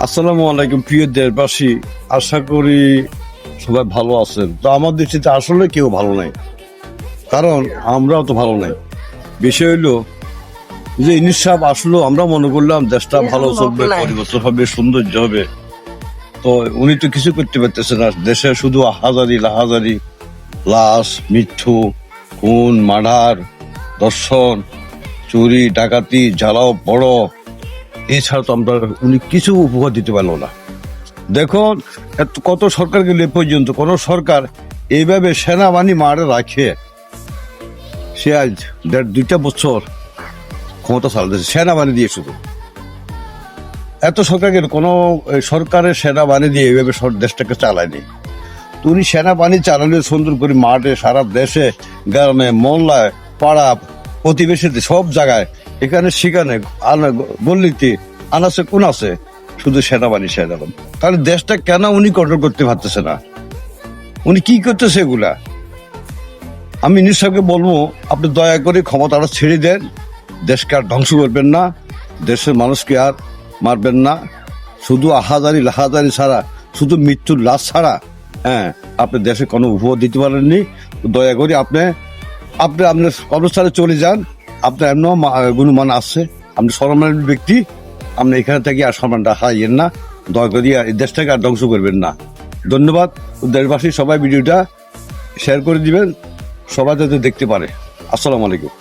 আসসালামু আলাইকুম প্রিয় দেশবাসী, আশা করি সবাই ভালো আছেন। তো আমার দৃষ্টিতে আসলে কেউ ভালো নাই, কারণ আমরাও তো ভালো নাই। বিষয় হইলো যে ইনিশাব আসলো, আমরা মনে করলাম দেশটা ভালো চলবে, পরিবর্তন হবে, সৌন্দর্য হবে। তো উনি তো কিছু করতে পারতেছে না। দেশে শুধু হাজারি লাহাজারি, লাশ, মৃত্যু, খুন, মার্ডার, দর্শন, চুরি, ডাকাতি, জ্বালাও বড়। এছাড়া তো আমরা উনি কিছু উপহার দিতে পারলো না। দেখুন, কত সরকার গেলে পর্যন্ত কোন সরকার এইভাবে সেনাবাহিনী মারে রাখে? সে আজ 1.5-2 বছর ক্ষমতা চালাতেছে সেনাবাহিনী দিয়ে। শুধু এত সরকারকে কোন সরকারের সেনাবাহিনী দিয়ে এইভাবে দেশটাকে চালায়নি। তো উনি সেনাবাহিনী চালালে সুন্দর করে মাঠে, সারা দেশে, গ্রামে, মহল্লায়, পাড়া প্রতিবেশীতে, সব জায়গায়, এখানে সেখানে, গল্লিতে, আনাচে কোন আছে শুধু সেনাবাহিনী। তাহলে দেশটা কেন উনি কন্ট্রোল করতে পারতেছে না? উনি কি করতেছে এগুলা? আমি নিশ্চয়কে বলবো, আপনি দয়া করে ক্ষমতাটা ছেড়ে দেন। দেশকে আর ধ্বংস করবেন না, দেশের মানুষকে আর মারবেন না। শুধু আহাজারি লাহাজারি ছাড়া, শুধু মৃত্যুর লাশ ছাড়া, হ্যাঁ, আপনি দেশে কোনো উপহার দিতে পারেননি। দয়া করে আপনি আপনি আপনার কর্মস্থলে চলে যান। আপনার এমন গুণমান আছে, আপনি সম্মানের ব্যক্তি। আপনি এখানে থেকে আর সম্মানটা হারাইয়েন না। দয়া করে এই দেশটাকে আর ধ্বংস করবেন না। ধন্যবাদ। দেশবাসী সবাই ভিডিওটা শেয়ার করে দিবেন, সবাই যাতে দেখতে পারে। আসসালামু আলাইকুম।